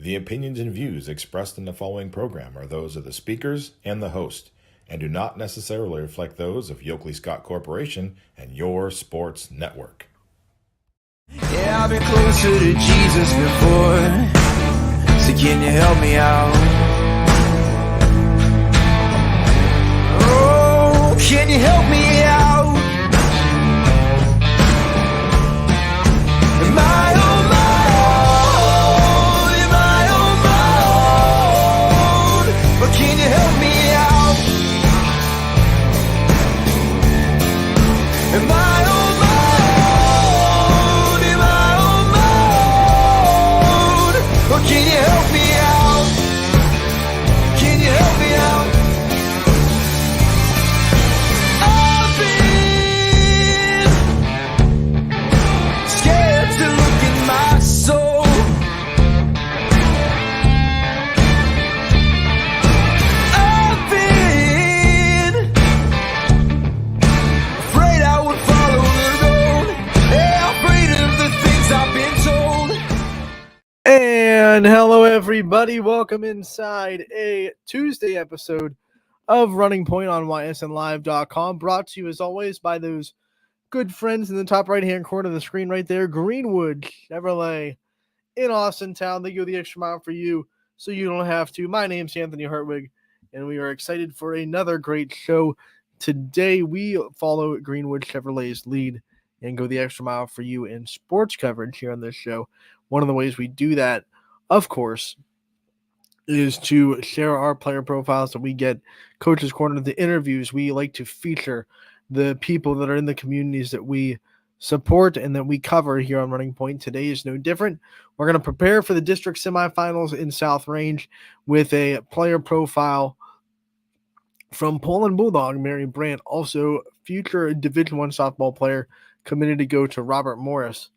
The opinions and views expressed in the following program are those of the speakers and the host, and do not necessarily reflect those of Yoakley Scott Corporation and your sports network. Yeah, I've been closer to Jesus before, so can you help me out? Oh, can you help me out? Am I on my own? Am I on my own? But can you help me out? Am I on my own? Am I on my own? Or can you help me out? Can you help me out? I've been scared to look in my soul. I've been afraid I would follow the road. Yeah, afraid of the things I've been told. And hello, everybody. Welcome inside a Tuesday episode of Running Point on YSNLive.com. Brought to you, as always, by those good friends in the top right-hand corner of the screen right there, Greenwood Chevrolet in Austin Town. They go the extra mile for you so you don't have to. My name's Anthony Hartwig, and we are excited for another great show. Today, we follow Greenwood Chevrolet's lead and go the extra mile for you in sports coverage here on this show. One of the ways we do that, of course, is to share our player profiles that we get Coach's Corner, the interviews. We like to feature the people that are in the communities that we support and that we cover here on Running Point. Today is no different. We're going to prepare for the district semifinals in South Range with a player profile from Poland Bulldog, Mary Brandt, also future Division I softball player, committed to go to Robert Morris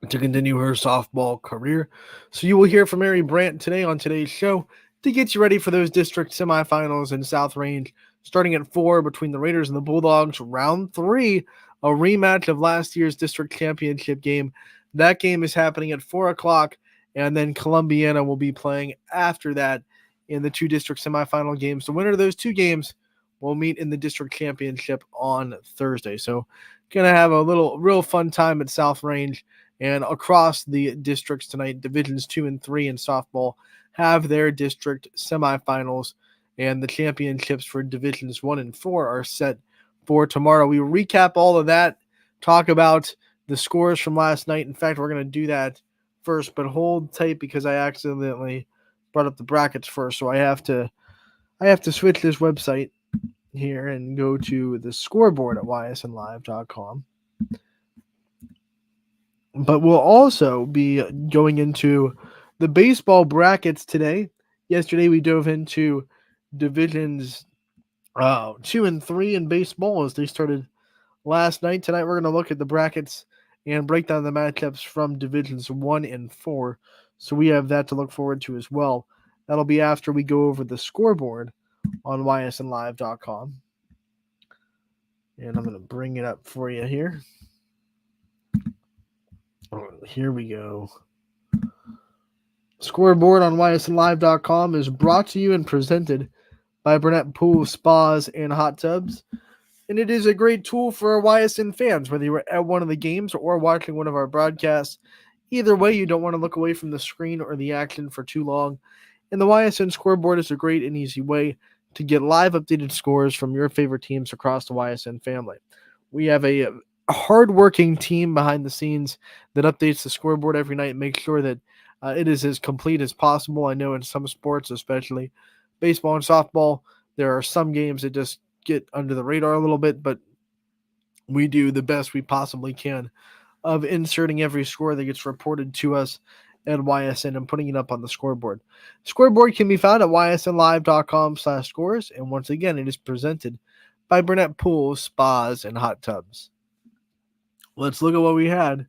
to continue her softball career. So you will hear from Mary Brandt today on today's show to get you ready for those district semifinals in South Range, starting at 4 between the Raiders and the Bulldogs. Round 3, a rematch of last year's district championship game. That game is happening at 4 o'clock, and then Columbiana will be playing after that in the two district semifinal games. The winner of those two games will meet in the district championship on Thursday. So going to have a real fun time at South Range. And across the districts tonight, Divisions 2 and 3 in softball have their district semifinals, and the championships for Divisions 1 and 4 are set for tomorrow. We recap all of that, talk about the scores from last night. In fact, we're going to do that first, but hold tight because I accidentally brought up the brackets first, so I have to switch this website here and go to the scoreboard at ysnlive.com. But we'll also be going into the baseball brackets today. Yesterday, we dove into Divisions 2 and 3 in baseball as they started last night. Tonight, we're going to look at the brackets and break down the matchups from Divisions 1 and 4. So we have that to look forward to as well. That'll be after we go over the scoreboard on ysnlive.com. And I'm going to bring it up for you here. Here we go. Scoreboard on ysnlive.com is brought to you and presented by Burnett Pool, Spas, and Hot Tubs. And it is a great tool for our YSN fans, whether you're at one of the games or watching one of our broadcasts. Either way, you don't want to look away from the screen or the action for too long. And the YSN scoreboard is a great and easy way to get live updated scores from your favorite teams across the YSN family. We have a hardworking team behind the scenes that updates the scoreboard every night and makes sure that it is as complete as possible. I know in some sports, especially baseball and softball, there are some games that just get under the radar a little bit, but we do the best we possibly can of inserting every score that gets reported to us at YSN and putting it up on the scoreboard. Scoreboard can be found at ysnlive.com/scores, and once again, it is presented by Burnett Pool, Spas, and Hot Tubs. Let's look at what we had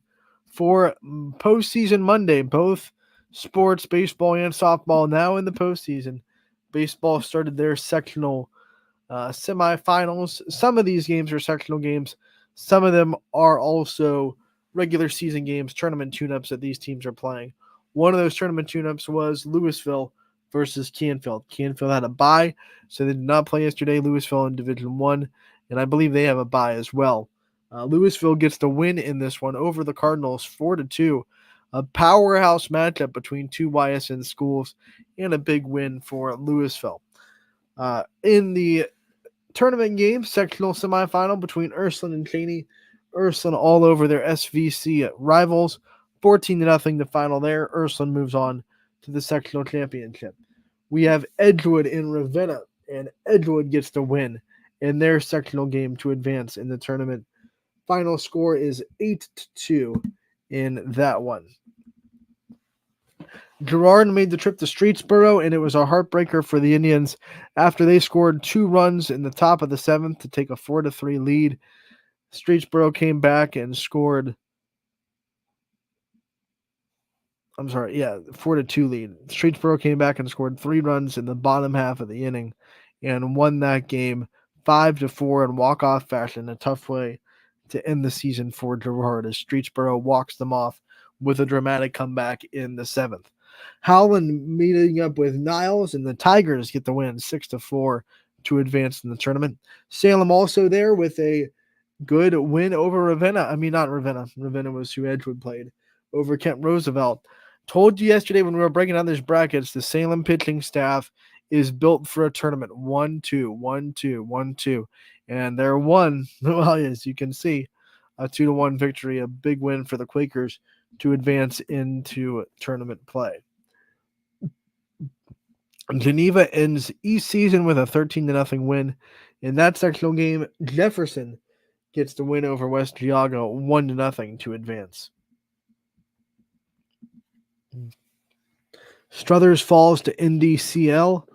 for postseason Monday. Both sports, baseball and softball, now in the postseason. Baseball started their sectional semifinals. Some of these games are sectional games. Some of them are also regular season games, tournament tune-ups that these teams are playing. One of those tournament tune-ups was Louisville versus Canfield. Canfield had a bye, so they did not play yesterday. Louisville in Division 1, and I believe they have a bye as well. Louisville gets the win in this one over the Cardinals 4-2. A powerhouse matchup between two YSN schools and a big win for Louisville. In the tournament game, sectional semifinal between Ursuline and Cheney. Ursuline all over their SVC rivals. 14-0 the final there. Ursuline moves on to the sectional championship. We have Edgewood in Ravenna, and Edgewood gets the win in their sectional game to advance in the tournament. Final score is 8-2 in that one. Girard made the trip to Streetsboro, and it was a heartbreaker for the Indians after they scored 2 runs in the top of the 7th to take a 4-3 lead. Streetsboro came back and scored. 4-2 lead. Streetsboro came back and scored 3 runs in the bottom half of the inning and won that game 5-4 in walk-off fashion, a tough way to end the season for Girard as Streetsboro walks them off with a dramatic comeback in the 7th. Howland meeting up with Niles, and the Tigers get the win 6-4 to advance in the tournament. Salem also there with a good win over Ravenna. Ravenna was who Edgewood played, over Kent Roosevelt. Told you yesterday when we were breaking down these brackets, the Salem pitching staff is built for a tournament. 1-2, 1-2, 1-2. And they're won. Well, as you can see, a 2-1 victory, a big win for the Quakers to advance into tournament play. Geneva ends each season with a 13-0 win. In that sectional game, Jefferson gets the win over West Geauga 1-0 to advance. Struthers falls to NDCL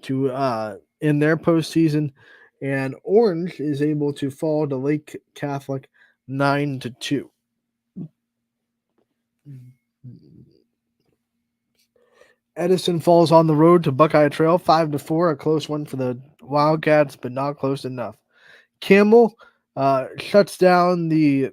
to in their postseason, and Orange is able to fall to Lake Catholic 9-2. Edison falls on the road to Buckeye Trail 5-4, a close one for the Wildcats, but not close enough. Campbell shuts down the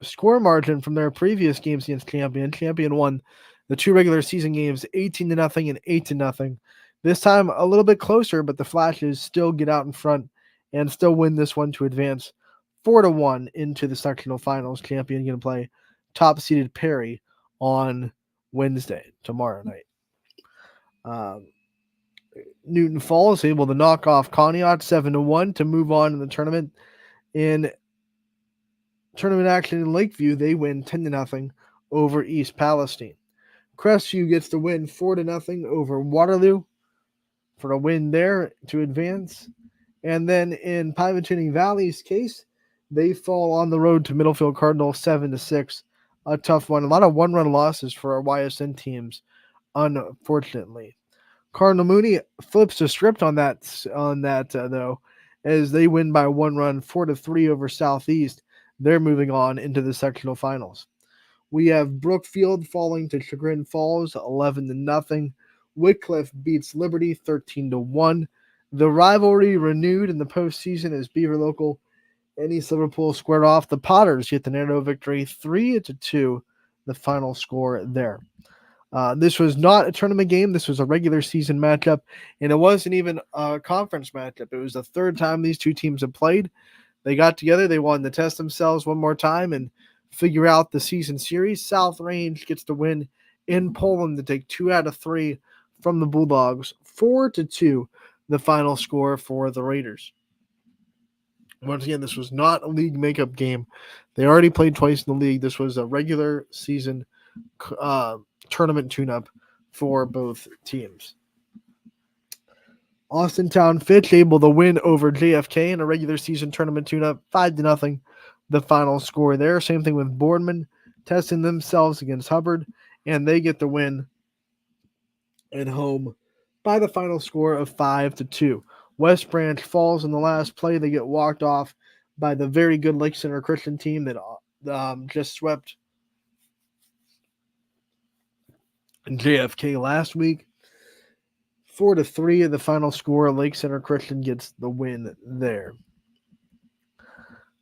score margin from their previous games against Champion. Champion won the 2 regular season games 18-0 and 8-0. This time a little bit closer, but the Flashes still get out in front and still win this one to advance 4-1 into the sectional finals. Champion going to play top-seeded Perry on Wednesday, tomorrow night. Newton Falls able to knock off Conneaut 7-1 to move on in the tournament. In tournament action in Lakeview, they win 10-0 over East Palestine. Crestview gets the win 4-0 over Waterloo for a win there to advance. And then in Pivotuning Valley's case, they fall on the road to Middlefield Cardinal 7-6. A tough one. A lot of one-run losses for our YSN teams, unfortunately. Cardinal Mooney flips the script on that though, as they win by 1 run 4-3 over Southeast. They're moving on into the sectional finals. We have Brookfield falling to Chagrin Falls 11-0. Wycliffe beats Liberty 13-1. The rivalry renewed in the postseason as Beaver Local and East Liverpool squared off. The Potters get the narrow victory 3-2, the final score there. This was not a tournament game. This was a regular season matchup, and it wasn't even a conference matchup. It was the 3rd time these two teams have played. They got together. They wanted to test themselves one more time and figure out the season series. South Range gets the win in Poland to take 2 out of 3 from the Bulldogs. 4-2, the final score for the Raiders. Once again, this was not a league makeup game. They already played twice in the league. This was a regular season tournament tune-up for both teams. Austintown Fitch able to win over JFK in a regular season tournament tune-up 5-0, the final score there. Same thing with Boardman testing themselves against Hubbard, and they get the win at home by the final score of 5-2. West Branch falls in the last play. They get walked off by the very good Lake Center Christian team that just swept JFK last week. 4-3 of the final score. Lake Center Christian gets the win there.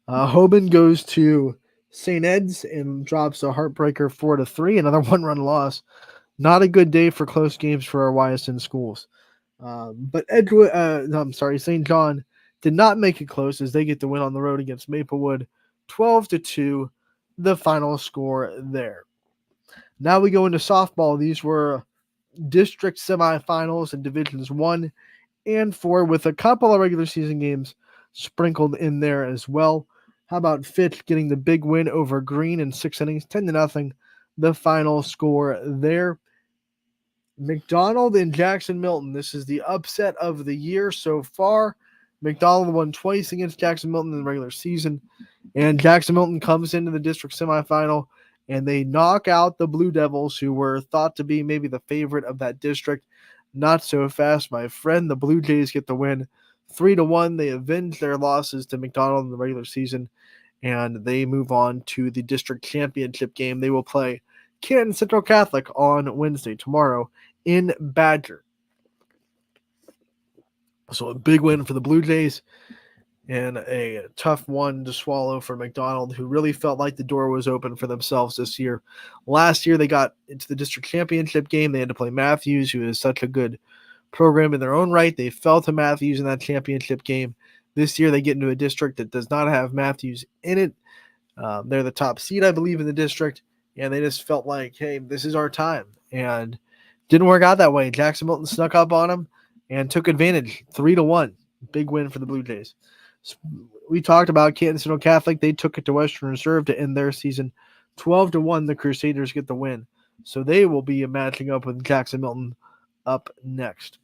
Hoban goes to St. Ed's and drops a heartbreaker 4-3. Another 1-run loss Not a good day for close games for our YSN schools. But St. John did not make it close as they get the win on the road against Maplewood, 12-2, the final score there. Now we go into softball. These were district semifinals in Divisions 1 and 4 with a couple of regular season games sprinkled in there as well. How about Fitch getting the big win over Green in 6 innings, 10-0, the final score there. McDonald and Jackson Milton. This is the upset of the year so far. McDonald won twice against Jackson Milton in the regular season, and Jackson Milton comes into the district semifinal, and they knock out the Blue Devils, who were thought to be maybe the favorite of that district. Not so fast, my friend. The Blue Jays get the win 3-1. They avenge their losses to McDonald in the regular season, and they move on to the district championship game. They will play Canton Central Catholic on Wednesday, tomorrow, in Badger. So a big win for the Blue Jays and a tough one to swallow for McDonald, who really felt like the door was open for themselves this year. Last year, they got into the district championship game. They had to play Matthews, who is such a good program in their own right. They fell to Matthews in that championship game. This year, they get into a district that does not have Matthews in it. They're the top seed, I believe, in the district, and they just felt like, hey, this is our time. And didn't work out that way. Jackson Milton snuck up on them and took advantage, 3-1. Big win for the Blue Jays. We talked about Canton Central Catholic. They took it to Western Reserve to end their season. 12-1, the Crusaders get the win. So they will be matching up with Jackson Milton up next.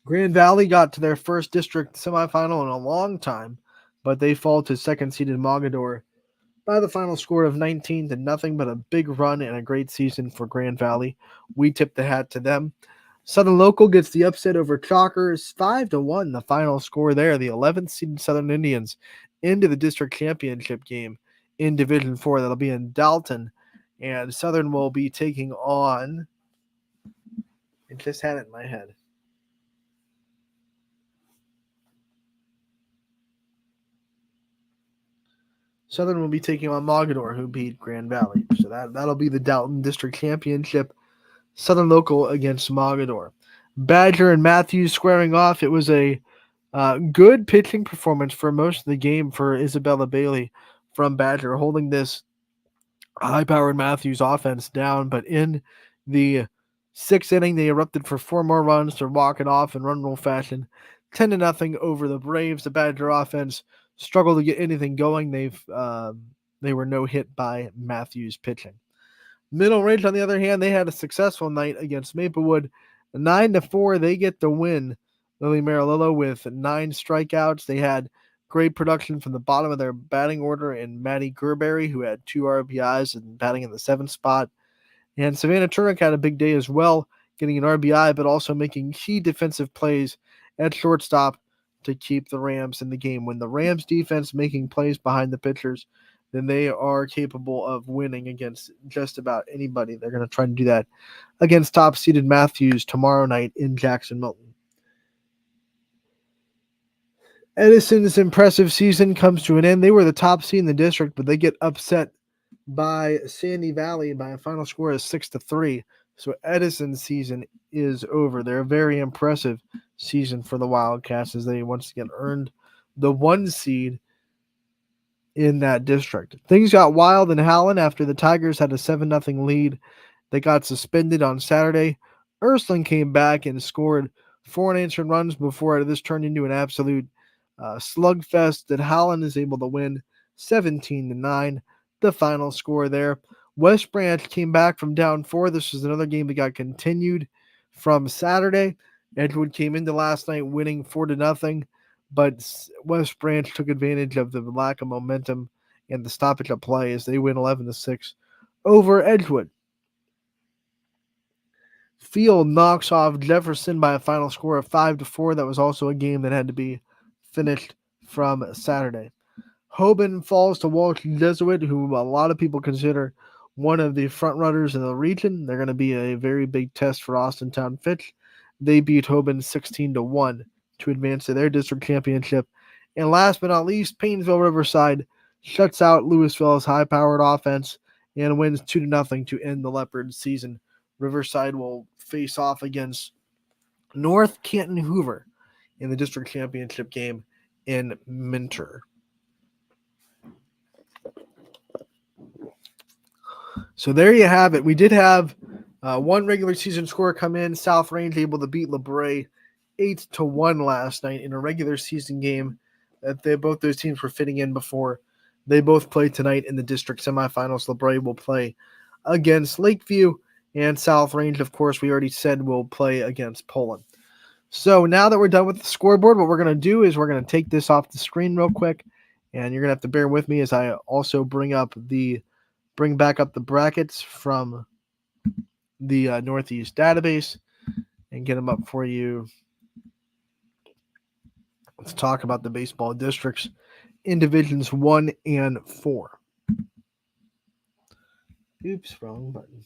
Grand Valley got to their first district semifinal in a long time, but they fall to second-seeded Mogador by the final score of 19-0, but a big run and a great season for Grand Valley. We tip the hat to them. Southern Local gets the upset over Chalkers, 5-1, the final score there. The 11th seeded Southern Indians into the district championship game in Division 4. That'll be in Dalton, and Southern will be taking on, I just had it in my head. Southern will be taking on Mogador, who beat Grand Valley. So that'll be the Dalton District Championship. Southern Local against Mogador. Badger and Matthews squaring off. It was a good pitching performance for most of the game for Isabella Bailey from Badger, holding this high-powered Matthews offense down. But in the 6th inning, they erupted for 4 more runs to walk it off in run rule fashion. 10-0 over the Braves. The Badger offense struggled to get anything going. They were no hit by Matthews pitching. Middle Ridge, on the other hand, they had a successful night against Maplewood. 9-4, they get the win. Lily Marilillo with 9 strikeouts. They had great production from the bottom of their batting order in Maddie Gerberry, who had 2 RBIs and batting in the 7th spot. And Savannah Turek had a big day as well, getting an RBI, but also making key defensive plays at shortstop to keep the Rams in the game. When the Rams defense making plays behind the pitchers, then they are capable of winning against just about anybody. They're going to try to do that against top-seeded Matthews tomorrow night in Jackson Milton. Edison's impressive season comes to an end. They were the top seed in the district, but they get upset by Sandy Valley by a final score of 6-3. So Edison's season is over. They're a very impressive season for the Wildcats as they once again earned the 1 seed in that district. Things got wild in Howland after the Tigers had a 7-0 lead. They got suspended on Saturday. Ursuline came back and scored 4 unanswered runs before this turned into an absolute slugfest that Howland is able to win 17-9. The final score there. West Branch came back from down 4. This was another game that got continued from Saturday. Edgewood came into last night winning 4-0, but West Branch took advantage of the lack of momentum and the stoppage of play as they win 11-6 over Edgewood. Field knocks off Jefferson by a final score of 5-4. That was also a game that had to be finished from Saturday. Hoban falls to Walsh Jesuit, who a lot of people consider one of the front runners in the region. They're going to be a very big test for Austintown Fitch. They beat Hoban 16-1 to advance to their district championship. And last but not least, Paynesville Riverside shuts out Louisville's high-powered offense and wins 2-0 to end the Leopards season. Riverside will face off against North Canton Hoover in the district championship game in Minter. So there you have it. We did have one regular season score come in. South Range able to beat LeBray 8-1 last night in a regular season game that both those teams were fitting in before. They both play tonight in the district semifinals. LeBray will play against Lakeview, and South Range, of course, we already said will play against Poland. So now that we're done with the scoreboard, what we're going to do is we're going to take this off the screen real quick, and you're going to have to bear with me as I also bring back up the brackets from the Northeast database and get them up for you. Let's talk about the baseball districts in Divisions 1 and 4. Oops, wrong button.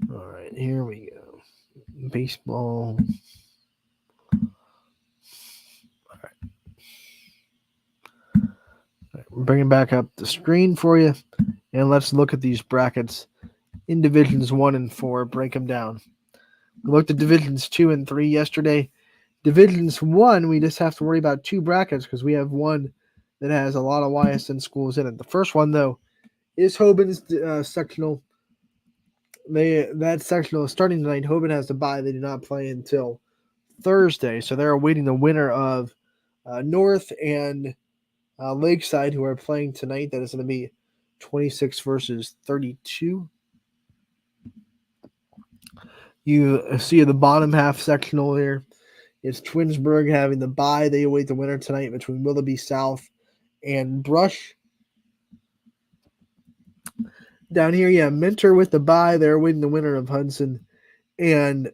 All right, here we go. Baseball. All right, we're bringing back up the screen for you, and let's look at these brackets in Divisions 1 and 4, break them down. We looked at Divisions 2 and 3 yesterday. Divisions 1, we just have to worry about 2 brackets because we have one that has a lot of YSN schools in it. The first one, though, is Hoban's sectional. That sectional is starting tonight. Hoban has to bye. They do not play until Thursday, so they're awaiting the winner of North and Lakeside, who are playing tonight. That is going to be 26 versus 32. You see the bottom half sectional here. It's Twinsburg having the bye. They await the winner tonight between Willoughby South and Brush. Down here, you have Minter with the bye. They're awaiting the winner of Hudson and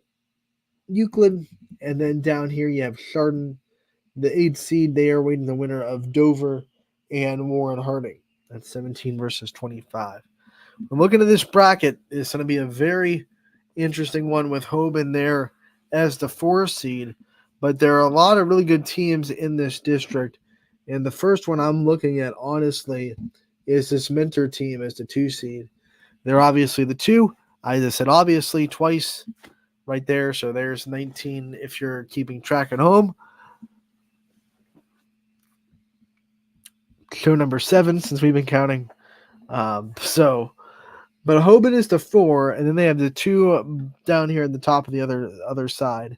Euclid. And then down here, you have Chardon, the 8th seed. They are waiting the winner of Dover and Warren Harding. That's 17 versus 25. I'm looking at this bracket. It's going to be a very interesting one with Hoban there as the 4 seed. But there are a lot of really good teams in this district. And the first one I'm looking at, honestly, is this Minter team as the 2 seed. They're obviously the 2. I just said obviously twice right there. So there's 19 if you're keeping track at home. Show number 7 since we've been counting. But Hoban is the 4, and then they have the 2 down here at the top of the other side.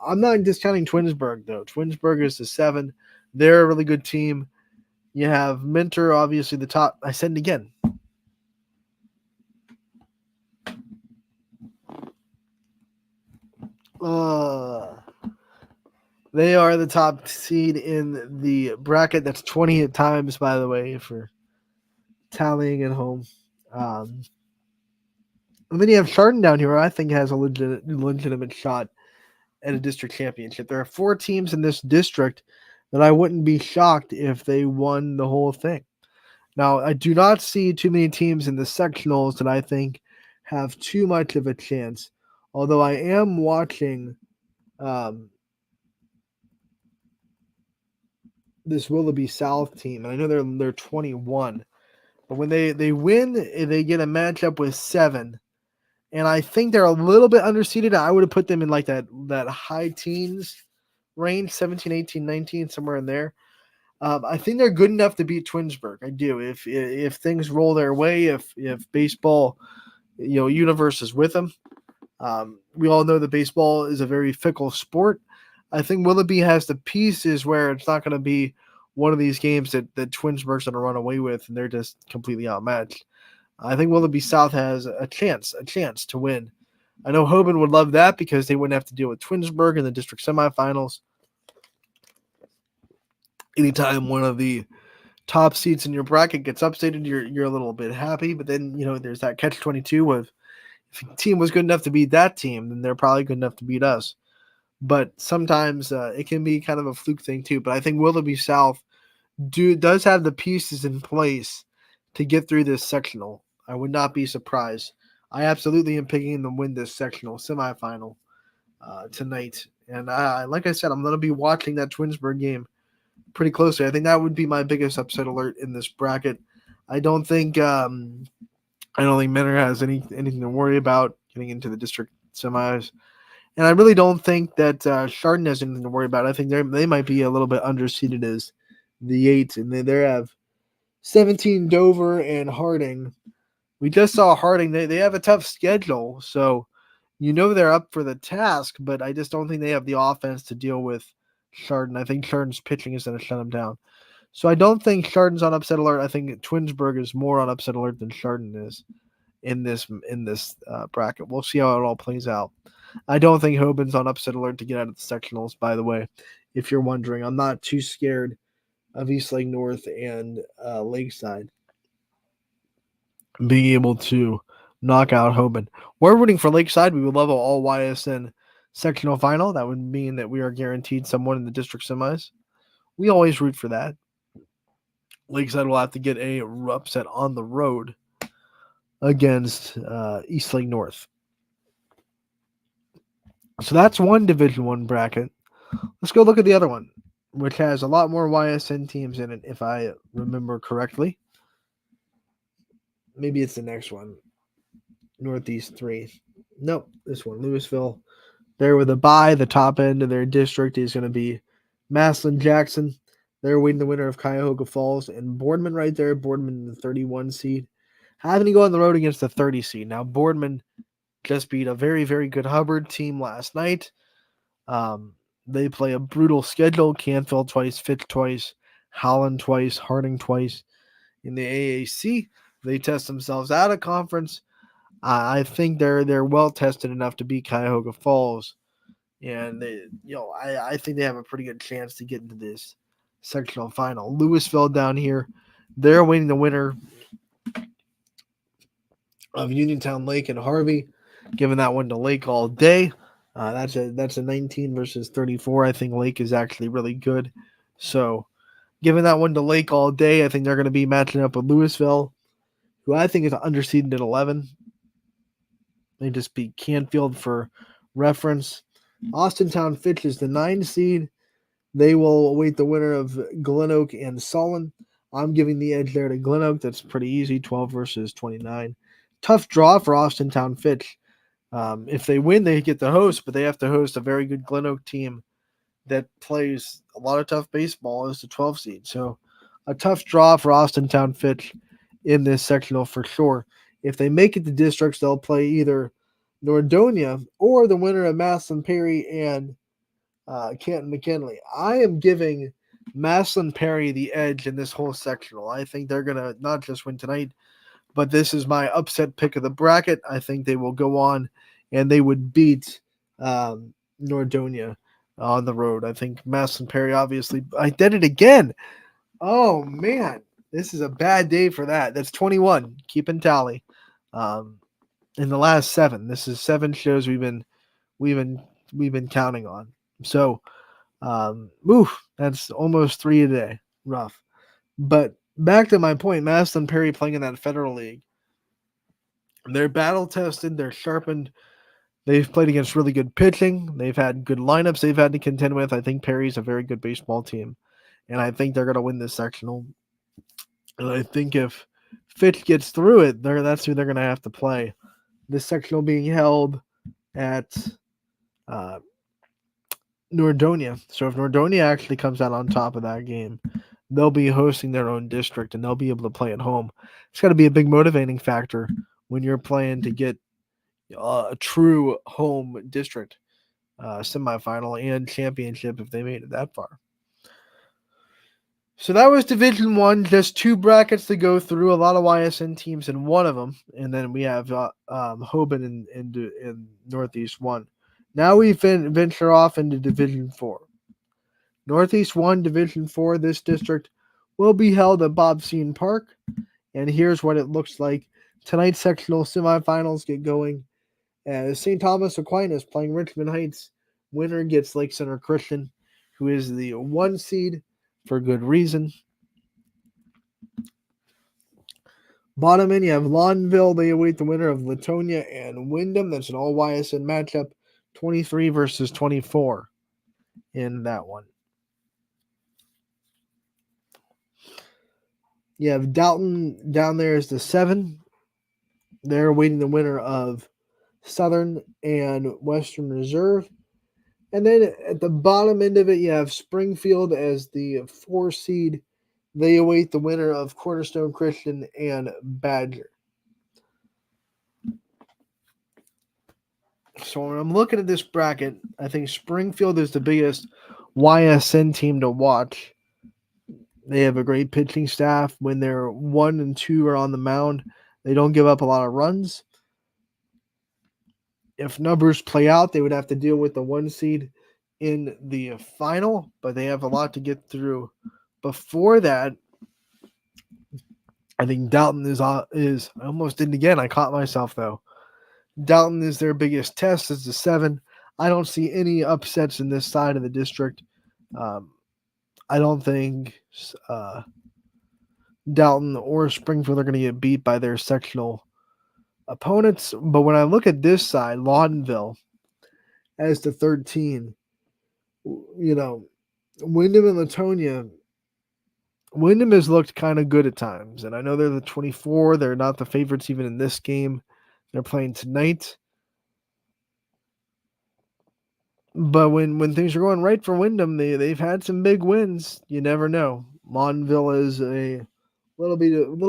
I'm not discounting Twinsburg, though. Twinsburg is the 7. They're a really good team. You have Minter, obviously the top. I said it again. They are the top seed in the bracket. That's 20 times, by the way, for tallying at home. And then you have Chardon down here, who I think has a legitimate shot at a district championship. There are 4 teams in this district that I wouldn't be shocked if they won the whole thing. Now, I do not see too many teams in the sectionals that I think have too much of a chance, although I am watching this Willoughby South team, and I know they're 21, but when they win, they get a matchup with 7, and I think they're a little bit underseeded. I would have put them in like that high teens range, 17, 18, 19, somewhere in there. I think they're good enough to beat Twinsburg. I do. If things roll their way, if baseball, universe is with them. We all know that baseball is a very fickle sport. I think Willoughby has the pieces where it's not going to be one of these games that Twinsburg's going to run away with, and they're just completely outmatched. I think Willoughby South has a chance to win. I know Hoban would love that because they wouldn't have to deal with Twinsburg in the district semifinals. Anytime one of the top seeds in your bracket gets upstated, you're a little bit happy. But then, there's that catch-22 of if a team was good enough to beat that team, then they're probably good enough to beat us. But sometimes it can be kind of a fluke thing too. But I think Willoughby South does have the pieces in place to get through this sectional. I would not be surprised. I absolutely am picking them to win this sectional semifinal tonight. And like I said, I'm going to be watching that Twinsburg game pretty closely. I think that would be my biggest upset alert in this bracket. I don't think Menor has anything to worry about getting into the district semis. And I really don't think that Chardon has anything to worry about. I think they might be a little bit underseeded as the 8, and they have 17 Dover and Harding. We just saw Harding. They have a tough schedule, so they're up for the task, but I just don't think they have the offense to deal with Chardon. I think Chardon's pitching is going to shut them down. So I don't think Chardon's on upset alert. I think Twinsburg is more on upset alert than Chardon is in this bracket. We'll see how it all plays out. I don't think Hoban's on upset alert to get out of the sectionals, by the way. If you're wondering, I'm not too scared of East Lake North and Lakeside being able to knock out Hoban. We're rooting for Lakeside. We would love an all YSN sectional final. That would mean that we are guaranteed someone in the district semis. We always root for that. Lakeside will have to get a upset on the road against East Lake North. So that's one Division I bracket. Let's go look at the other one, which has a lot more YSN teams in it, if I remember correctly. Maybe it's the next one. Northeast 3. Nope, this one. Louisville. There with a bye. The top end of their district is going to be Massillon Jackson. They're waiting the winner of Cuyahoga Falls. And Boardman right there. Boardman, the 31 seed. Having to go on the road against the 30 seed. Now, Boardman just beat a very, very good Hubbard team last night. They play a brutal schedule. Canfield twice, Fitch twice, Holland twice, Harding twice. In the AAC, they test themselves out of conference. I think they're well tested enough to beat Cuyahoga Falls, and I think they have a pretty good chance to get into this sectional final. Louisville down here, they're waiting the winner of Uniontown Lake and Harvey, giving that one to Lake all day. That's a 19 versus 34. I think Lake is actually really good, so giving that one to Lake all day. I think they're going to be matching up with Louisville, who I think is underseeded at 11. They just beat Canfield for reference. Austintown Fitch is the 9 seed. They will await the winner of Glen Oak and Solon. I'm giving the edge there to Glen Oak. That's pretty easy, 12 versus 29. Tough draw for Austintown Fitch. If they win, they get the host, but they have to host a very good Glen Oak team that plays a lot of tough baseball as the 12 seed. So a tough draw for Austintown Fitch in this sectional for sure. If they make it to districts, they'll play either Nordonia or the winner of Massillon Perry and Canton McKinley. I am giving Massillon Perry the edge in this whole sectional. I think they're going to not just win tonight, but this is my upset pick of the bracket. I think they will go on and they would beat Nordonia on the road. I think Massillon Perry, obviously, I did it again. Oh, man. This is a bad day for that. That's 21. Keeping tally. In the last 7. This is 7 shows we've been counting on. So, that's almost 3 a day. Rough. But back to my point, Massillon Perry playing in that Federal League. They're battle tested. They're sharpened. They've played against really good pitching. They've had good lineups they've had to contend with. I think Perry's a very good baseball team, and I think they're going to win this sectional. And I think if Fitch gets through it, that's who they're going to have to play. This sectional being held at Nordonia. So if Nordonia actually comes out on top of that game, they'll be hosting their own district, and they'll be able to play at home. It's got to be a big motivating factor when you're playing to get a true home district semifinal and championship if they made it that far. So that was Division I. Just 2 brackets to go through. A lot of YSN teams in one of them, and then we have Hoban in Northeast 1. Now we venture off into Division 4. Northeast 1, Division 4. This district will be held at Bob Sean Park, and here's what it looks like. Tonight's sectional semifinals get going as St. Thomas Aquinas playing Richmond Heights. Winner gets Lake Center Christian, who is the 1 seed for good reason. Bottom end, you have Laudonville. They await the winner of Latonia and Wyndham. That's an all YSN matchup, 23 versus 24 in that one. You have Dalton down there as the 7. They're awaiting the winner of Southern and Western Reserve. And then at the bottom end of it, you have Springfield as the 4 seed. They await the winner of Cornerstone Christian and Badger. So when I'm looking at this bracket, I think Springfield is the biggest YSN team to watch. They have a great pitching staff. When they're 1 and 2 are on the mound, they don't give up a lot of runs. If numbers play out, they would have to deal with the 1 seed in the final, but they have a lot to get through before that. I think Dalton is I almost did it again. I caught myself though. Dalton is their biggest test as the 7. I don't see any upsets in this side of the district. I don't think Dalton or Springfield are going to get beat by their sectional opponents. But when I look at this side, Laudonville as the 13, Wyndham and Latonia. Wyndham has looked kind of good at times, and I know they're the 24. They're not the favorites even in this game. They're playing tonight. But when things are going right for Wyndham, they've had some big wins. You never know. Laudonville is a little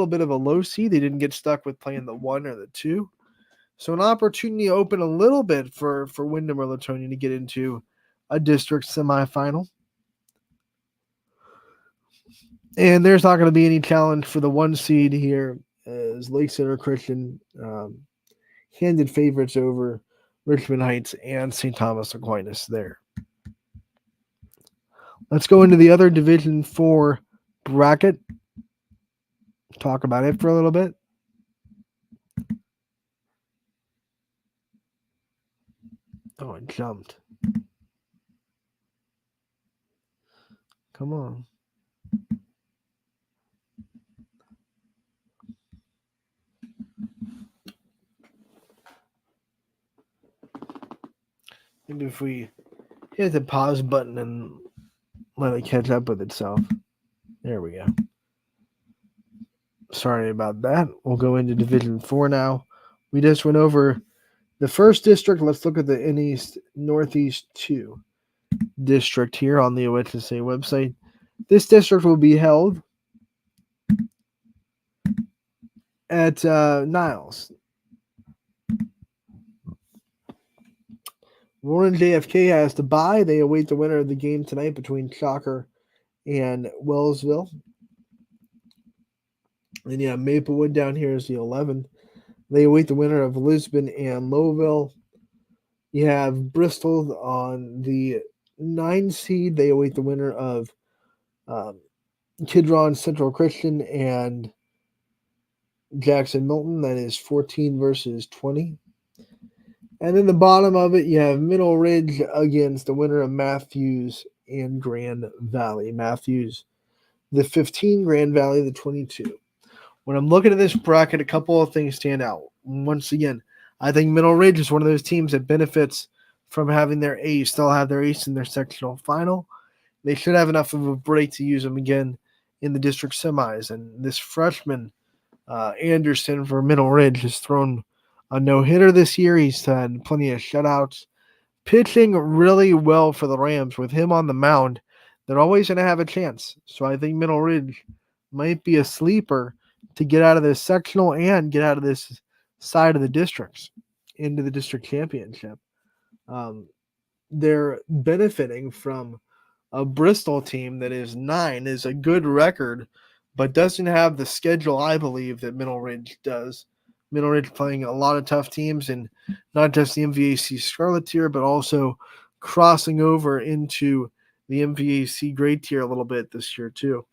bit of a low seed. They didn't get stuck with playing the 1 or the 2. So an opportunity open a little bit for Wyndham or Latonia to get into a district semifinal. And there's not going to be any challenge for the 1 seed here as Lake Center Christian handed favorites over Richmond Heights and St. Thomas Aquinas there. Let's go into the other Division 4 bracket. Talk about it for a little bit. Oh, it jumped. Come on. Maybe if we hit the pause button and let it catch up with itself. There we go. Sorry about that. We'll go into Division 4 now. We just went over the first district. Let's look at the East Northeast 2 district here on the OHSA website. This district will be held at Niles. Warren JFK has to bye. They await the winner of the game tonight between Shocker and Wellsville. And yeah, Maplewood down here is the 11. They await the winner of Lisbon and Lowville. You have Bristol on the 9 seed. They await the winner of Kidron Central Christian and Jackson Milton. That is 14 versus 20. And then the bottom of it, you have Middle Ridge against the winner of Matthews and Grand Valley. Matthews, the 15, Grand Valley, the 22. When I'm looking at this bracket, a couple of things stand out. Once again, I think Middle Ridge is one of those teams that benefits from having their ace. They'll have their ace in their sectional final. They should have enough of a break to use them again in the district semis. And this freshman, Anderson for Middle Ridge, has thrown a no-hitter this year. He's had plenty of shutouts. Pitching really well for the Rams. With him on the mound, they're always going to have a chance. So I think Middle Ridge might be a sleeper to get out of this sectional and get out of this side of the districts into the district championship. They're benefiting from a Bristol team that is 9, is a good record, but doesn't have the schedule, I believe, that Middle Ridge does. Middle Ridge playing a lot of tough teams, and not just the MVAC Scarlet tier, but also crossing over into the MVAC grade tier a little bit this year too.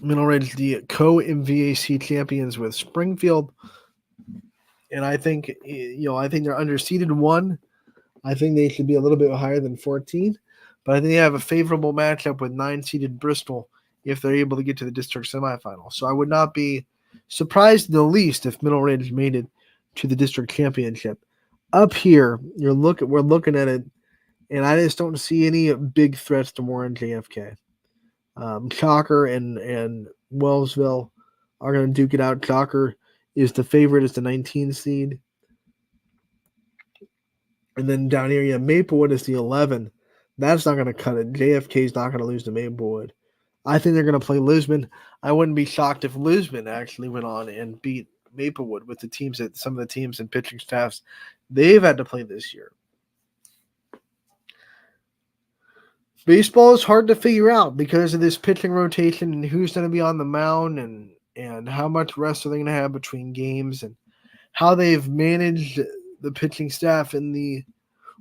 Middle Ridge, the co-MVAC champions with Springfield, and I think they're underseeded 1. I think they should be a little bit higher than 14, but I think they have a favorable matchup with 9-seeded Bristol if they're able to get to the district semifinal. So I would not be surprised in the least if Middle Ridge made it to the district championship. Up here, we're looking at it, and I just don't see any big threats to Warren JFK. Chalker and Wellsville are going to duke it out. Chalker is the favorite, is the 19 seed. And then down here, yeah, Maplewood is the 11. That's not going to cut it. JFK is not going to lose to Maplewood. I think they're going to play Lisbon. I wouldn't be shocked if Lisbon actually went on and beat Maplewood with some of the teams and pitching staffs they've had to play this year. Baseball is hard to figure out because of this pitching rotation and who's going to be on the mound and how much rest are they going to have between games and how they've managed the pitching staff in the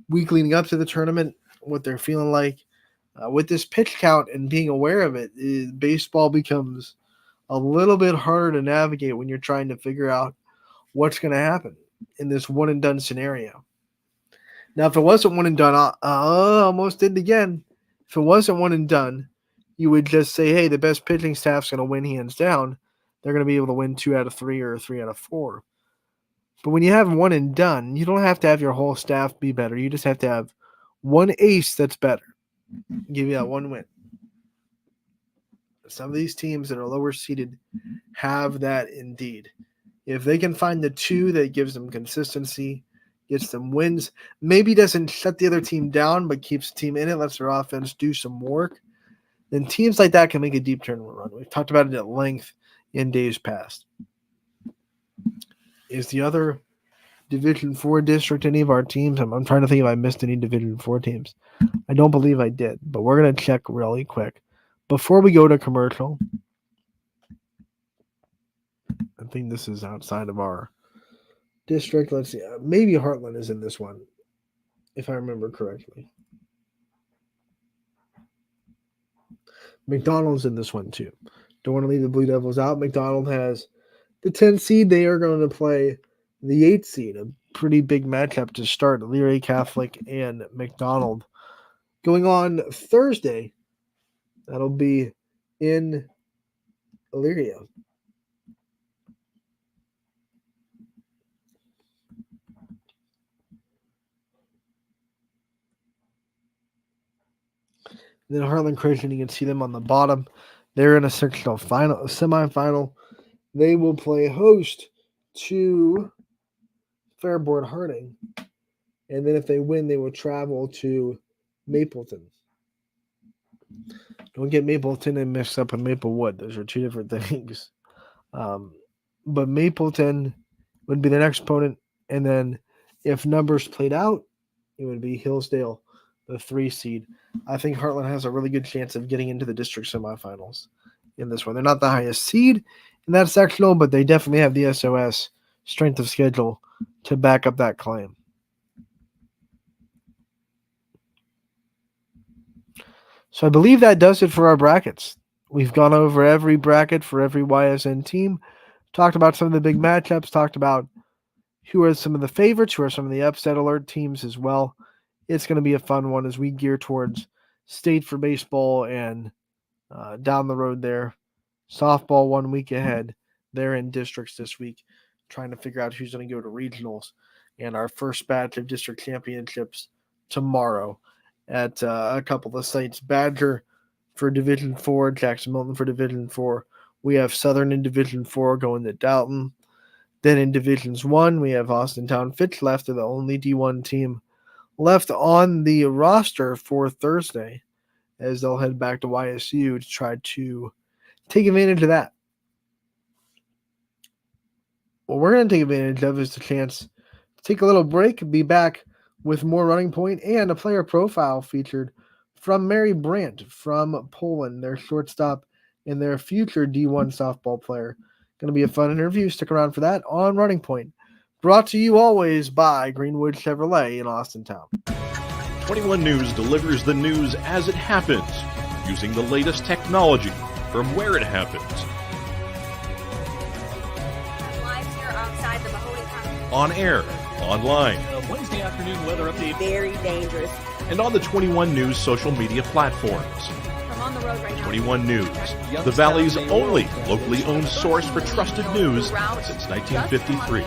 week leading up to the tournament, what they're feeling like. With this pitch count and being aware of it, baseball becomes a little bit harder to navigate when you're trying to figure out what's going to happen in this one-and-done scenario. Now, if it wasn't one and done, almost did it again. If it wasn't one and done, you would just say, hey, the best pitching staff's going to win hands down. They're going to be able to win 2 out of 3 or 3 out of 4. But when you have one and done, you don't have to have your whole staff be better. You just have to have one ace that's better. Give you that one win. Some of these teams that are lower seeded have that indeed. If they can find the 2 that gives them consistency, gets them wins, maybe doesn't shut the other team down, but keeps the team in it, lets their offense do some work, then teams like that can make a deep tournament run. We've talked about it at length in days past. Is the other Division 4 district any of our teams? I'm trying to think if I missed any Division 4 teams. I don't believe I did, but we're going to check really quick. Before we go to commercial, I think this is outside of our district. Let's see. Maybe Heartland is in this one, if I remember correctly. McDonald's in this one too. Don't want to leave the Blue Devils out. McDonald has the 10 seed. They are going to play the 8 seed. A pretty big matchup to start. Leary Catholic and McDonald. Going on Thursday, that'll be in Elyria. Then Heartland Christian, you can see them on the bottom. They're in a semifinal. They will play host to Fairboard Harding. And then if they win, they will travel to Mapleton. Don't get Mapleton and mixed up with Maplewood. Those are 2 different things. But Mapleton would be the next opponent. And then if numbers played out, it would be Hillsdale, the 3 seed. I think Heartland has a really good chance of getting into the district semifinals in this one. They're not the highest seed in that sectional, but they definitely have the SOS strength of schedule to back up that claim. So I believe that does it for our brackets. We've gone over every bracket for every YSN team, talked about some of the big matchups, talked about who are some of the favorites, who are some of the upset alert teams as well. It's going to be a fun one as we gear towards state for baseball and down the road there. Softball 1 week ahead. They're in districts this week, trying to figure out who's going to go to regionals. And our first batch of district championships tomorrow at a couple of sites. Badger for Division 4, Jackson Milton for Division 4. We have Southern in Division 4 going to Dalton. Then in Divisions 1, we have Austintown Fitch left. They're the only D1 team left on the roster for Thursday, as they'll head back to YSU to try to take advantage of that. What we're going to take advantage of is the chance to take a little break, be back with more Running Point and a player profile featured from Mary Brandt from Poland, their shortstop and their future D1 softball player. Going to be a fun interview. Stick around for that on Running Point. Brought to you always by Greenwood Chevrolet in Austintown. 21 News delivers the news as it happens, using the latest technology from where it happens. Live here outside the Mahoney County. On air, online, Wednesday afternoon weather update. Very dangerous. and on the 21 News social media platforms. From on the road right now. 21 News, the Valley's only locally owned source for trusted news since 1953.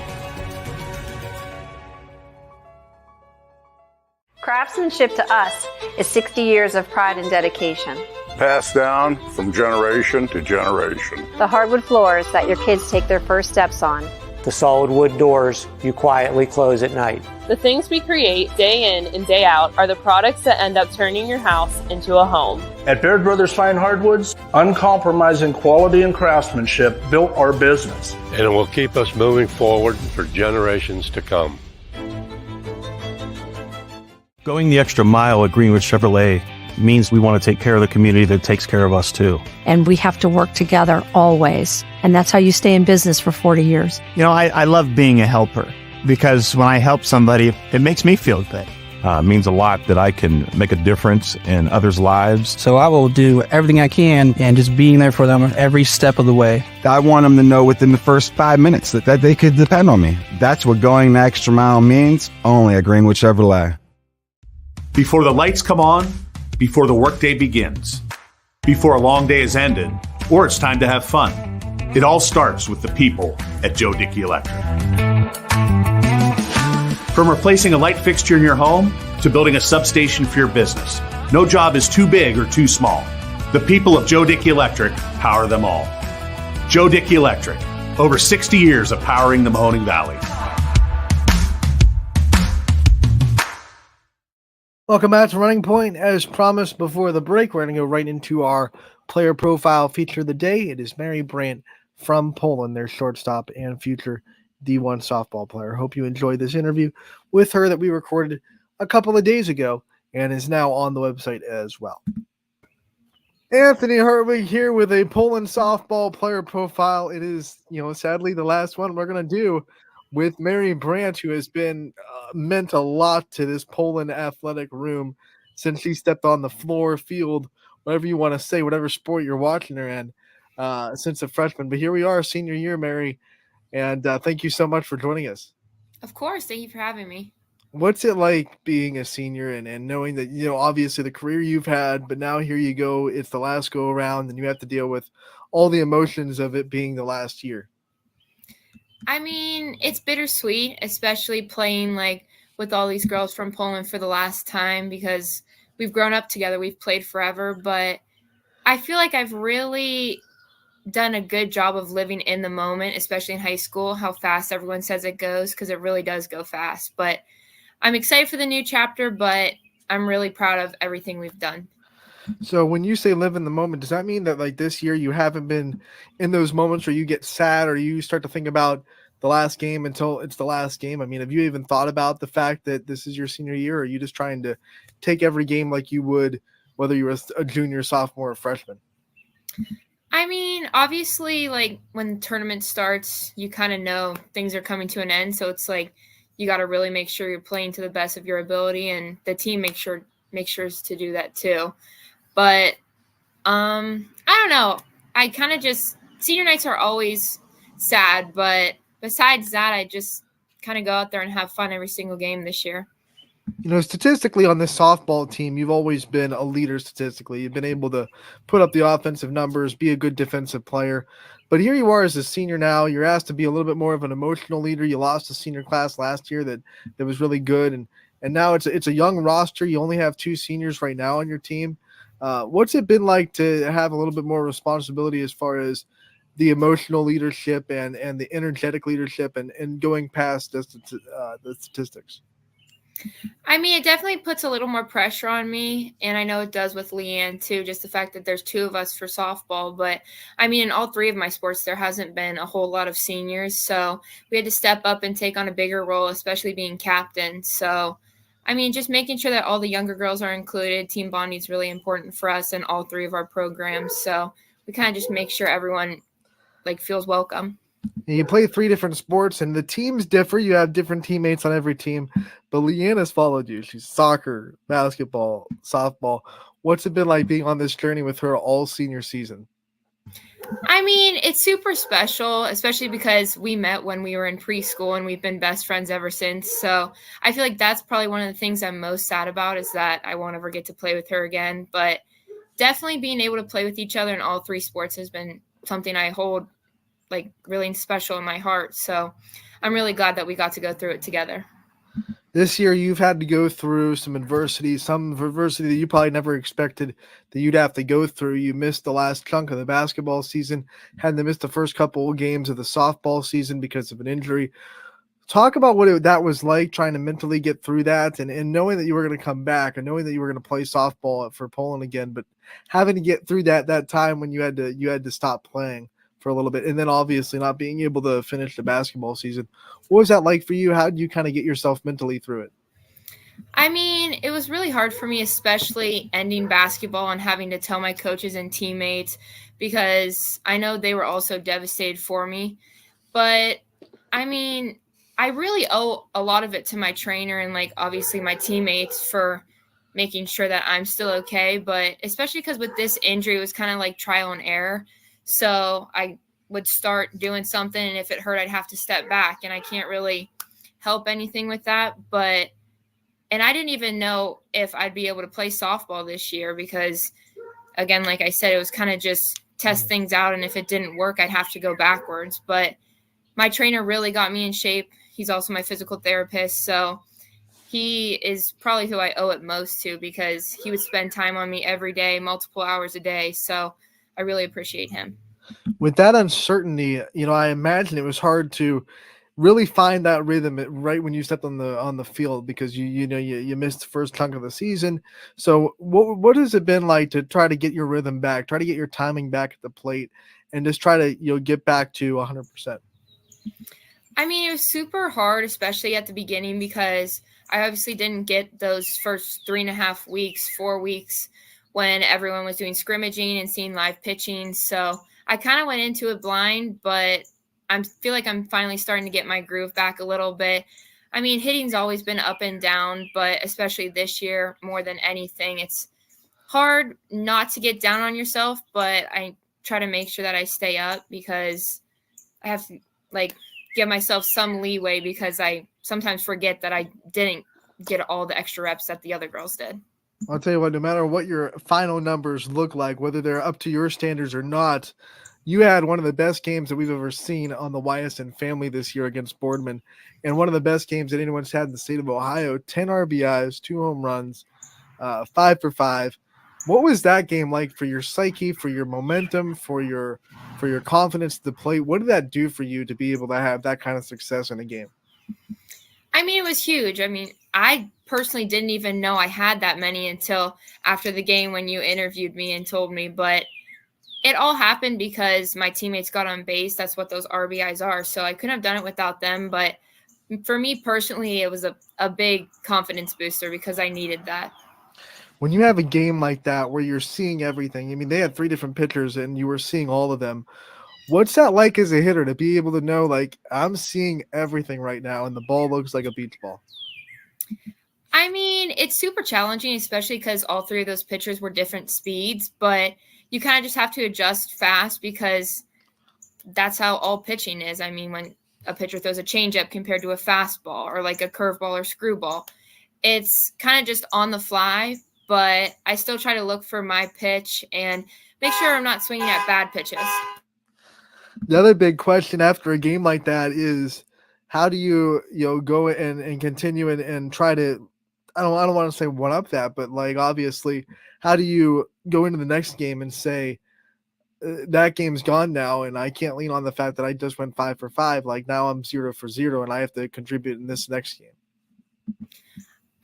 Craftsmanship to us is 60 years of pride and dedication. Passed down from generation to generation. The hardwood floors that your kids take their first steps on. The solid wood doors you quietly close at night. The things we create day in and day out are the products that end up turning your house into a home. At Baird Brothers Fine Hardwoods, uncompromising quality and craftsmanship built our business. And it will keep us moving forward for generations to come. Going the extra mile at Greenwood Chevrolet means we want to take care of the community that takes care of us too. And we have to work together always. And that's how you stay in business for 40 years. You know, I love being a helper because when I help somebody, it makes me feel good. It means a lot that I can make a difference in others' lives. So I will do everything I can and just being there for them every step of the way. I want them to know within the first 5 minutes that they could depend on me. That's what going the extra mile means, only at Greenwood Chevrolet. Before the lights come on, before the workday begins, before a long day is ended, or it's time to have fun. It all starts with the people at Joe Dickey Electric. From replacing a light fixture in your home to building a substation for your business, no job is too big or too small. The people of Joe Dickey Electric power them all. Joe Dickey Electric, over 60 years of powering the Mahoning Valley. Welcome back to Running Point. As promised before the break, we're going to go right into our player profile feature of the day. It is Mary Brandt from Poland, their shortstop and future D1 softball player. Hope you enjoyed this interview with her that we recorded a couple of days ago and is now on the website as well. Anthony Hartwig here with a Poland softball player profile. It is, sadly the last one we're going to do with Mary Brandt, who has been meant a lot to this Poland athletic room since she stepped on the floor, field, whatever you want to say, whatever sport you're watching her in, since a freshman. But here we are, senior year, Mary, and thank you so much for joining us. Of course. Thank you for having me. What's it like being a senior and knowing that, obviously the career you've had, but now here you go, it's the last go around and you have to deal with all the emotions of it being the last year? I mean, it's bittersweet, especially playing with all these girls from Poland for the last time because we've grown up together. We've played forever, but I feel like I've really done a good job of living in the moment, especially in high school, how fast everyone says it goes because it really does go fast. But I'm excited for the new chapter, but I'm really proud of everything we've done. So when you say live in the moment, does that mean that this year you haven't been in those moments where you get sad or you start to think about the last game until it's the last game? I mean, have you even thought about the fact that this is your senior year, or are you just trying to take every game like you would whether you were a junior, sophomore, or freshman? I mean, obviously, when the tournament starts, you kind of know things are coming to an end. So it's you got to really make sure you're playing to the best of your ability, and the team makes sure to do that too. But I don't know. I kind of just senior nights are always sad, but besides that, I just kind of go out there and have fun every single game this year. Statistically on this softball team, you've always been a leader statistically. You've been able to put up the offensive numbers, be a good defensive player. But here you are as a senior now. You're asked to be a little bit more of an emotional leader. You lost a senior class last year that was really good. And now it's a young roster. You only have 2 seniors right now on your team. What's it been like to have a little bit more responsibility as far as the emotional leadership and the energetic leadership and going past the statistics? I mean, it definitely puts a little more pressure on me, and I know it does with Leanne too, just the fact that there's 2 of us for softball. But I mean, in all 3 of my sports, there hasn't been a whole lot of seniors, so we had to step up and take on a bigger role, especially being captain. So I mean, just making sure that all the younger girls are included. Team bonding is really important for us in all 3 of our programs. So we kind of just make sure everyone feels welcome. And you play 3 different sports, and the teams differ. You have different teammates on every team, but Leanne has followed you. She's soccer, basketball, softball. What's it been like being on this journey with her all senior season? I mean, it's super special, especially because we met when we were in preschool and we've been best friends ever since. So I feel like that's probably one of the things I'm most sad about is that I won't ever get to play with her again. But definitely being able to play with each other in all three sports has been something I hold like really special in my heart. So I'm really glad that we got to go through it together. This year, you've had to go through some adversity that you probably never expected that you'd have to go through. You missed the last chunk of the basketball season, had to miss the first couple of games of the softball season because of an injury. Talk about what that was like, trying to mentally get through that and knowing that you were going to come back and knowing that you were going to play softball for Poland again, but having to get through that time when you had to stop playing for a little bit, and then obviously not being able to finish the basketball season. What was that like for you? How did you kind of get yourself mentally through it? I mean, it was really hard for me, especially ending basketball and having to tell my coaches and teammates, because I know they were also devastated for me. But I mean, I really owe a lot of it to my trainer and like obviously my teammates for making sure that I'm still okay. But especially because with this injury, it was kind of like trial and error. So I would start doing something, and if it hurt, I'd have to step back, and I can't really help anything with that. And I didn't even know if I'd be able to play softball this year because, again, like I said, it was kind of just test things out, and if it didn't work, I'd have to go backwards. But my trainer really got me in shape. He's also my physical therapist, so he is probably who I owe it most to because he would spend time on me every day, multiple hours a day. So I really appreciate him. With that uncertainty, I imagine it was hard to really find that rhythm right when you stepped on the field because you missed the first chunk of the season. So what has it been like to try to get your rhythm back, try to get your timing back at the plate, and just try to get back to 100%? I mean, it was super hard, especially at the beginning, because I obviously didn't get those first 3.5 weeks, 4 weeks when everyone was doing scrimmaging and seeing live pitching. So I kind of went into it blind, but I feel like I'm finally starting to get my groove back a little bit. I mean, hitting's always been up and down, but especially this year, more than anything, it's hard not to get down on yourself, but I try to make sure that I stay up because I have to give myself some leeway because I sometimes forget that I didn't get all the extra reps that the other girls did. I'll tell you what, no matter what your final numbers look like, whether they're up to your standards or not, you had one of the best games that we've ever seen on the Ysn family this year against Boardman, and one of the best games that anyone's had in the state of Ohio. 10 RBIs, 2 home runs, 5 for 5. What was that game like for your psyche, for your momentum, for your confidence to play? What did that do for you to be able to have that kind of success in a game? I mean, it was huge. I mean, I personally didn't even know I had that many until after the game when you interviewed me and told me, but it all happened because my teammates got on base. That's what those RBIs are. So I couldn't have done it without them. But for me personally, it was a big confidence booster because I needed that. When you have a game like that where you're seeing everything, I mean, they had 3 different pitchers and you were seeing all of them. What's that like as a hitter to be able to know, like, I'm seeing everything right now and the ball looks like a beach ball? I mean, it's super challenging, especially because all 3 of those pitchers were different speeds, but you kind of just have to adjust fast because that's how all pitching is. I mean, when a pitcher throws a changeup compared to a fastball or like a curveball or screwball, it's kind of just on the fly, but I still try to look for my pitch and make sure I'm not swinging at bad pitches. The other big question after a game like that is how do you go and continue and try to, I don't want to say one up that, but like obviously how do you go into the next game and say that game's gone now and I can't lean on the fact that I just went 5 for 5, like now I'm 0 for 0 and I have to contribute in this next game?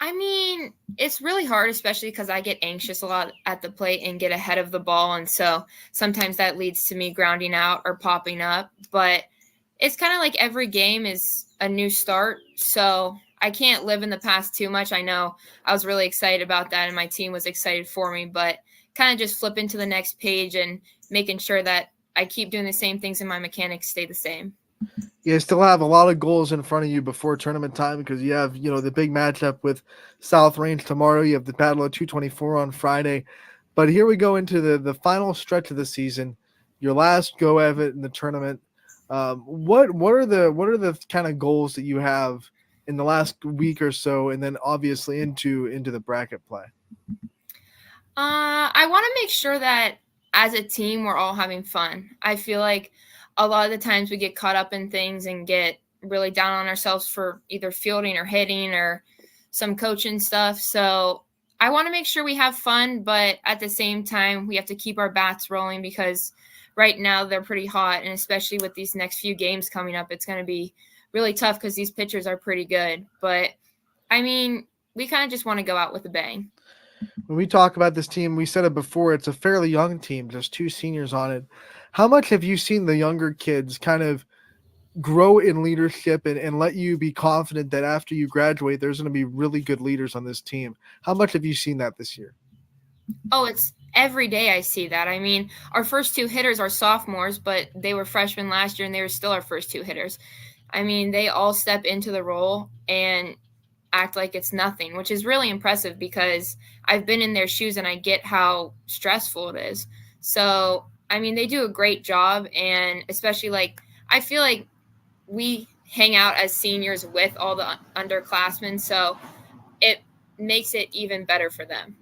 I mean, it's really hard, especially because I get anxious a lot at the plate and get ahead of the ball. And so sometimes that leads to me grounding out or popping up. But it's kind of like every game is a new start. So I can't live in the past too much. I know I was really excited about that and my team was excited for me, but kind of just flip into the next page and making sure that I keep doing the same things and my mechanics stay the same. You still have a lot of goals in front of you before tournament time because you have, the big matchup with South Range tomorrow. You have the Battle of 224 on Friday. But here we go into the final stretch of the season, your last go of it in the tournament. What are the kind of goals that you have in the last week or so, and then obviously into the bracket play? I want to make sure that as a team, we're all having fun. I feel like a lot of the times we get caught up in things and get really down on ourselves for either fielding or hitting or some coaching stuff. So I want to make sure we have fun, but at the same time, we have to keep our bats rolling because right now they're pretty hot. And especially with these next few games coming up, it's going to be really tough because these pitchers are pretty good. But I mean, we kind of just want to go out with a bang. When we talk about this team, we said it before, it's a fairly young team, just 2 seniors on it. How much have you seen the younger kids kind of grow in leadership and let you be confident that after you graduate, there's going to be really good leaders on this team? How much have you seen that this year? Oh, it's every day I see that. I mean, our first 2 hitters are sophomores, but they were freshmen last year and they were still our first 2 hitters. I mean, they all step into the role and act like it's nothing, which is really impressive because I've been in their shoes and I get how stressful it is. So, I mean, they do a great job. And especially I feel like we hang out as seniors with all the underclassmen. So it makes it even better for them.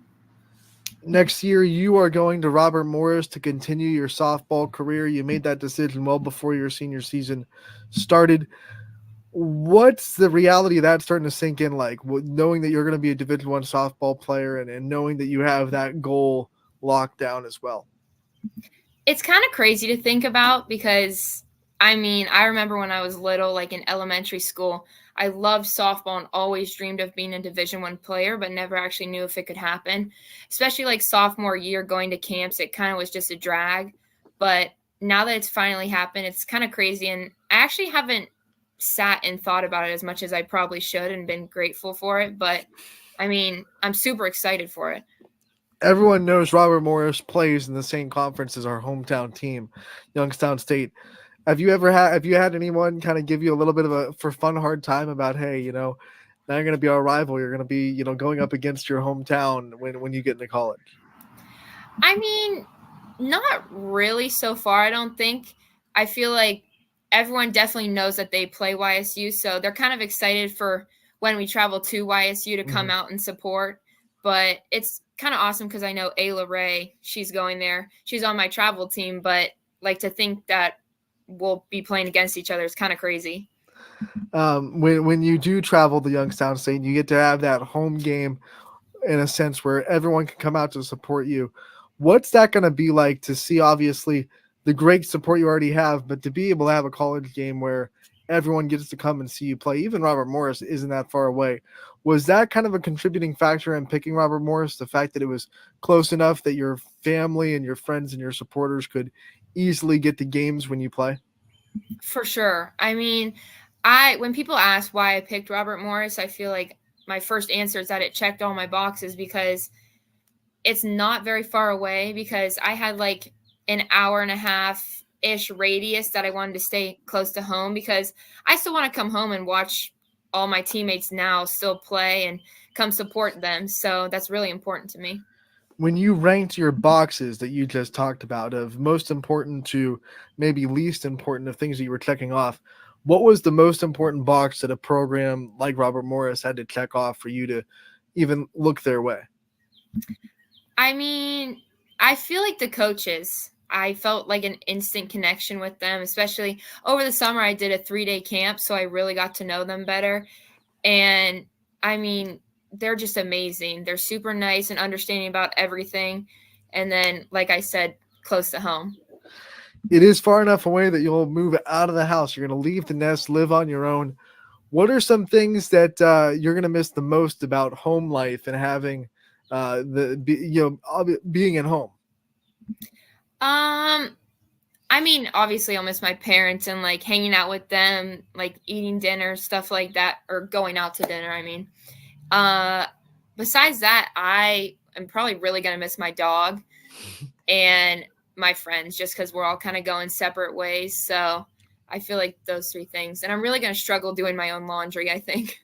Next year, you are going to Robert Morris to continue your softball career. You made that decision well before your senior season started. What's the reality of that starting to sink in, like knowing that you're going to be a Division I softball player and knowing that you have that goal locked down as well? It's kind of crazy to think about because, I mean, I remember when I was little, like in elementary school, I loved softball and always dreamed of being a Division I player, but never actually knew if it could happen. Especially like sophomore year going to camps, it kind of was just a drag. But now that it's finally happened, it's kind of crazy. And I actually haven't sat and thought about it as much as I probably should and been grateful for it. But I mean, I'm super excited for it. Everyone knows Robert Morris plays in the same conference as our hometown team, Youngstown State. Have you had anyone kind of give you a little bit of a for fun hard time about, hey, now you're going to be our rival, you're going to be, going up against your hometown when you get into college? I mean, not really so far, I don't think. I feel like everyone definitely knows that they play YSU, so they're kind of excited for when we travel to YSU to come out and support. But it's kind of awesome because I know Ayla Ray, she's going there. She's on my travel team, but like to think that we'll be playing against each other is kind of crazy. When you do travel to Youngstown State, you get to have that home game in a sense where everyone can come out to support you. What's that going to be like to see, obviously, the great support you already have, but to be able to have a college game where everyone gets to come and see you play? Even Robert Morris isn't that far away. Was that kind of a contributing factor in picking Robert Morris, the fact that it was close enough that your family and your friends and your supporters could easily get to games when you play? For sure. I mean, when people ask why I picked Robert Morris, I feel like my first answer is that it checked all my boxes because it's not very far away, because I had like an hour and a half ish radius that I wanted to stay close to home because I still want to come home and watch all my teammates now still play and come support them. So that's really important to me. When you ranked your boxes that you just talked about of most important to maybe least important of things that you were checking off, what was the most important box that a program like Robert Morris had to check off for you to even look their way? I mean, I feel like the coaches, I felt like an instant connection with them, especially over the summer. I did a 3-day camp, so I really got to know them better. And I mean, they're just amazing. They're super nice and understanding about everything. And then, like I said, close to home. It is far enough away that you'll move out of the house. You're going to leave the nest, live on your own. What are some things that you're going to miss the most about home life and having being at home? I mean, obviously I'll miss my parents and like hanging out with them, like eating dinner, stuff like that, or going out to dinner. I mean, besides that, I am probably really going to miss my dog and my friends just because we're all kind of going separate ways. So I feel like those 3 things. And I'm really going to struggle doing my own laundry, I think.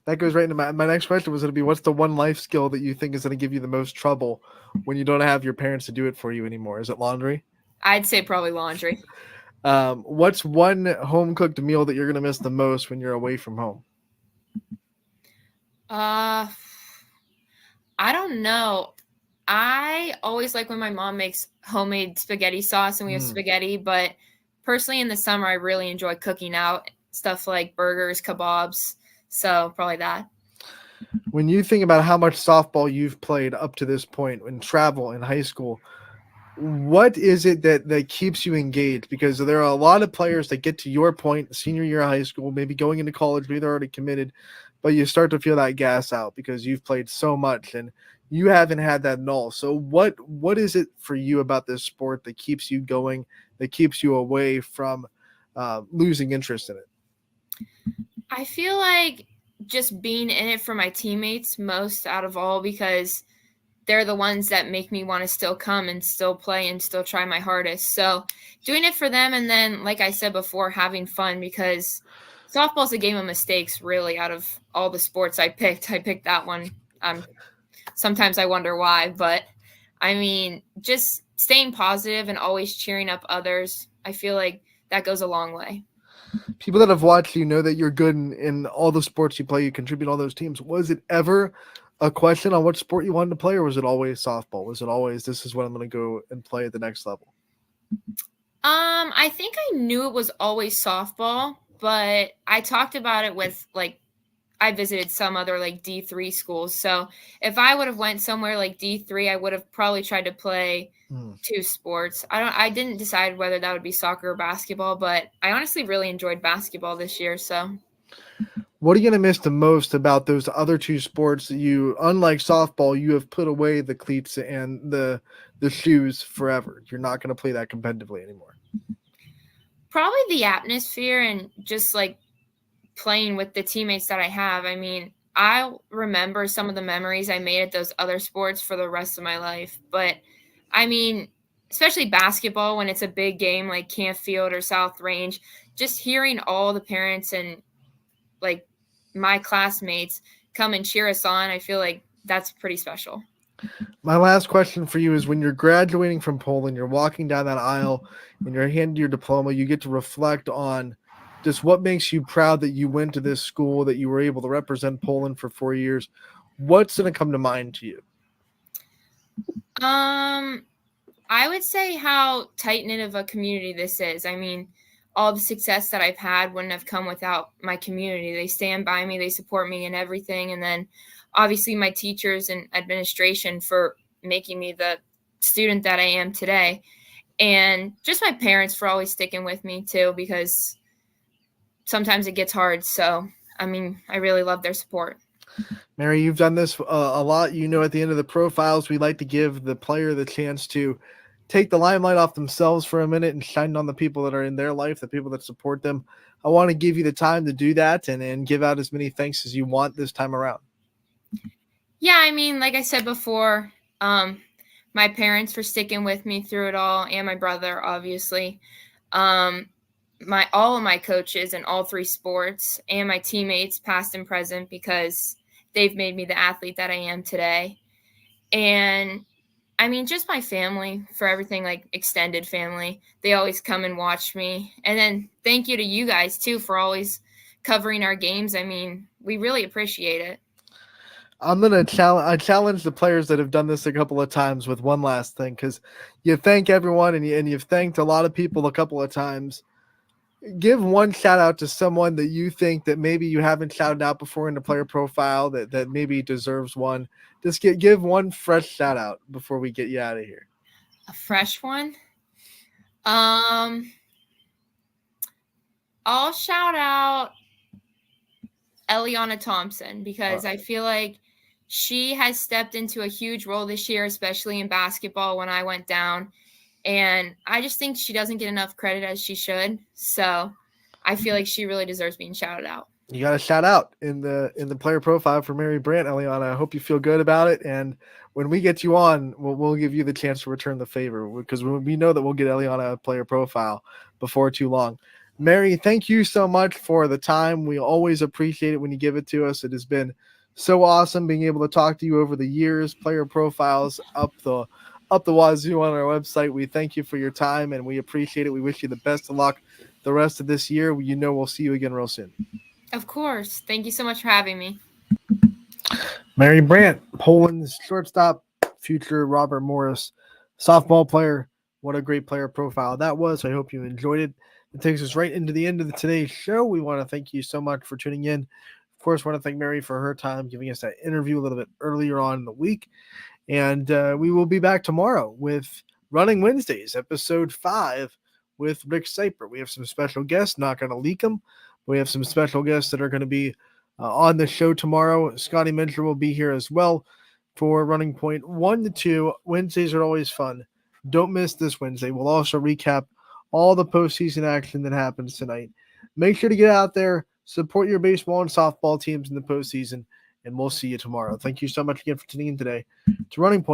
That goes right into my next question was going to be, what's the one life skill that you think is going to give you the most trouble when you don't have your parents to do it for you anymore? Is it laundry? I'd say probably laundry. What's one home cooked meal that you're going to miss the most when you're away from home? I don't know. I always like when my mom makes homemade spaghetti sauce and we have spaghetti, but personally in the summer, I really enjoy cooking out stuff like burgers, kebabs. So probably that. When you think about how much softball you've played up to this point in travel in high school, what is it that keeps you engaged? Because there are a lot of players that get to your point, senior year of high school, maybe going into college, maybe they're already committed, but you start to feel that gas out because you've played so much and you haven't had that null. So what is it for you about this sport that keeps you going, that keeps you away from losing interest in it? I feel like just being in it for my teammates most out of all, because they're the ones that make me want to still come and still play and still try my hardest. So doing it for them. And then, like I said before, having fun, because softball's a game of mistakes, really. Out of all the sports I picked that one. Sometimes I wonder why, but I mean, just staying positive and always cheering up others, I feel like that goes a long way. People that have watched you know that you're good in all the sports you play. You contribute to all those teams. Was it ever a question on what sport you wanted to play, or was it always softball? Was it always, this is what I'm going to go and play at the next level? I think I knew it was always softball, but I talked about it with, like, I visited some other like D3 schools. So if I would have went somewhere like D3, I would have probably tried to play two sports. I didn't decide whether that would be soccer or basketball, but I honestly really enjoyed basketball this year. So what are you going to miss the most about those other two sports that you, unlike softball, you have put away the cleats and the shoes forever? You're not going to play that competitively anymore. Probably the atmosphere and just like playing with the teammates that I have. I mean, I'll remember some of the memories I made at those other sports for the rest of my life. But I mean, especially basketball, when it's a big game like Canfield or South Range, just hearing all the parents and like my classmates come and cheer us on, I feel like that's pretty special. My last question for you is, when you're graduating from Poland, you're walking down that aisle and you're handed your diploma, you get to reflect on just what makes you proud that you went to this school, that you were able to represent Poland for 4 years. What's going to come to mind to you? I would say how tight-knit of a community this is. I mean, all the success that I've had wouldn't have come without my community. They stand by me, they support me in everything. And then obviously my teachers and administration for making me the student that I am today. And just my parents for always sticking with me too, because sometimes it gets hard. So, I mean, I really love their support. Mary, you've done this a lot. You know, at the end of the profiles, we like to give the player the chance to take the limelight off themselves for a minute and shine on the people that are in their life, the people that support them. I want to give you the time to do that and give out as many thanks as you want this time around. Yeah, I mean, like I said before, my parents for sticking with me through it all, and my brother, obviously. All of my coaches in all three sports, and my teammates, past and present, because they've made me the athlete that I am today. And I mean, just my family for everything, like extended family. They always come and watch me. And then thank you to you guys too for always covering our games. I mean, we really appreciate it. I'm going to challenge the players that have done this a couple of times with one last thing, because you thank everyone and you've thanked a lot of people a couple of times. Give one shout out to someone that you think that maybe you haven't shouted out before in the player profile that maybe deserves one. Just give one fresh shout out before we get you out of here. A fresh one? I'll shout out Eliana Thompson, because I feel like she has stepped into a huge role this year, especially in basketball when I went down. And I just think she doesn't get enough credit as she should. So I feel like she really deserves being shouted out. You got a shout out in the player profile for Mary Brandt, Eliana. I hope you feel good about it. And when we get you on, we'll give you the chance to return the favor, because we know that we'll get Eliana a player profile before too long. Mary, thank you so much for the time. We always appreciate it when you give it to us. It has been so awesome being able to talk to you over the years. Player profiles up the wazoo on our website. We thank you for your time and we appreciate it. We wish you the best of luck the rest of this year. You know, we'll see you again real soon. Of course. Thank you so much for having me. Mary Brandt, Poland's shortstop, future Robert Morris softball player. What a great player profile that was. I hope you enjoyed it. It takes us right into the end of today's show. We want to thank you so much for tuning in. Of course, want to thank Mary for her time giving us that interview a little bit earlier on in the week. And we will be back tomorrow with Running Wednesdays, episode 5 with Rick Saper. We have some special guests, not going to leak them. We have some special guests that are going to be on the show tomorrow. Scotty Mentor will be here as well for Running Point 1 to 2. Wednesdays are always fun. Don't miss this Wednesday. We'll also recap all the postseason action that happens tonight. Make sure to get out there, support your baseball and softball teams in the postseason, and we'll see you tomorrow. Thank you so much again for tuning in today to Running Point.